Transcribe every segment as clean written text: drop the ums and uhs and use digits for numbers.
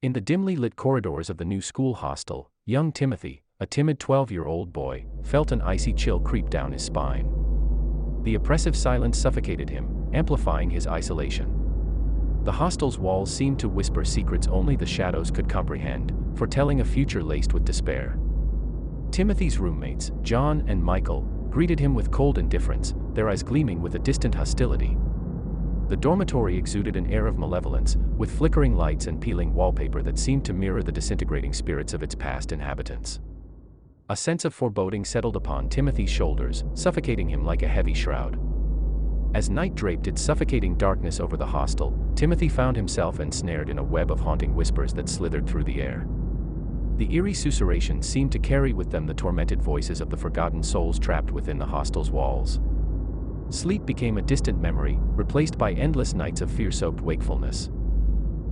In the dimly lit corridors of the new school hostel, young Timothy, a timid 12-year-old boy, felt an icy chill creep down his spine. The oppressive silence suffocated him, amplifying his isolation. The hostel's walls seemed to whisper secrets only the shadows could comprehend, foretelling a future laced with despair. Timothy's roommates, John and Michael, greeted him with cold indifference, their eyes gleaming with a distant hostility. The dormitory exuded an air of malevolence, with flickering lights and peeling wallpaper that seemed to mirror the disintegrating spirits of its past inhabitants. A sense of foreboding settled upon Timothy's shoulders, suffocating him like a heavy shroud. As night draped its suffocating darkness over the hostel, Timothy found himself ensnared in a web of haunting whispers that slithered through the air. The eerie susurrations seemed to carry with them the tormented voices of the forgotten souls trapped within the hostel's walls. Sleep became a distant memory, replaced by endless nights of fear-soaked wakefulness.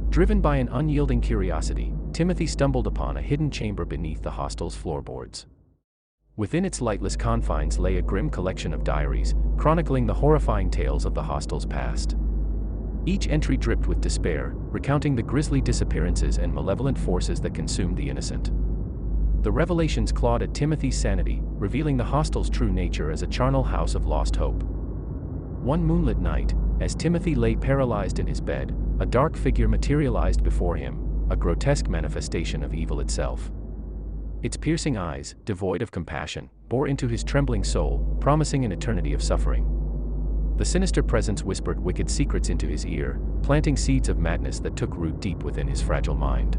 Driven by an unyielding curiosity, Timothy stumbled upon a hidden chamber beneath the hostel's floorboards. Within its lightless confines lay a grim collection of diaries, chronicling the horrifying tales of the hostel's past. Each entry dripped with despair, recounting the grisly disappearances and malevolent forces that consumed the innocent. The revelations clawed at Timothy's sanity, revealing the hostel's true nature as a charnel house of lost hope. One moonlit night, as Timothy lay paralyzed in his bed, a dark figure materialized before him, a grotesque manifestation of evil itself. Its piercing eyes, devoid of compassion, bore into his trembling soul, promising an eternity of suffering. The sinister presence whispered wicked secrets into his ear, planting seeds of madness that took root deep within his fragile mind.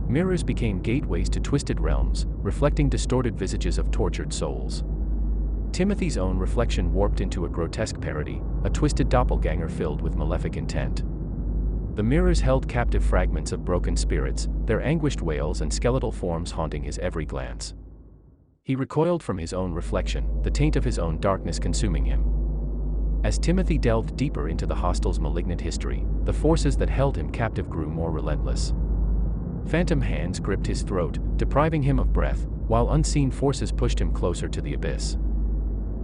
Mirrors became gateways to twisted realms, reflecting distorted visages of tortured souls. Timothy's own reflection warped into a grotesque parody, a twisted doppelganger filled with malefic intent. The mirrors held captive fragments of broken spirits, their anguished wails and skeletal forms haunting his every glance. He recoiled from his own reflection, the taint of his own darkness consuming him. As Timothy delved deeper into the hostel's malignant history, the forces that held him captive grew more relentless. Phantom hands gripped his throat, depriving him of breath, while unseen forces pushed him closer to the abyss.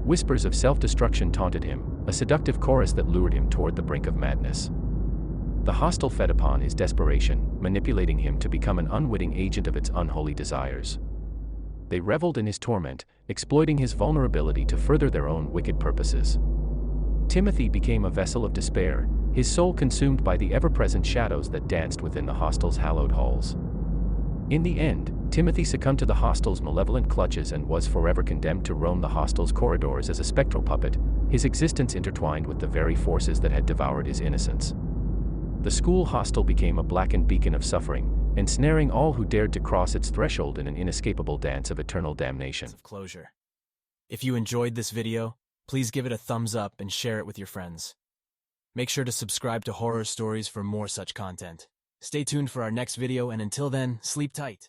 Whispers of self-destruction taunted him, a seductive chorus that lured him toward the brink of madness. The hostel fed upon his desperation, manipulating him to become an unwitting agent of its unholy desires. They reveled in his torment, exploiting his vulnerability to further their own wicked purposes. Timothy became a vessel of despair, his soul consumed by the ever-present shadows that danced within the hostel's hallowed halls. In the end, Timothy succumbed to the hostel's malevolent clutches and was forever condemned to roam the hostel's corridors as a spectral puppet, his existence intertwined with the very forces that had devoured his innocence. The school hostel became a blackened beacon of suffering, ensnaring all who dared to cross its threshold in an inescapable dance of eternal damnation. Closure. If you enjoyed this video, please give it a thumbs up and share it with your friends. Make sure to subscribe to Horror Stories for more such content. Stay tuned for our next video, and until then, sleep tight.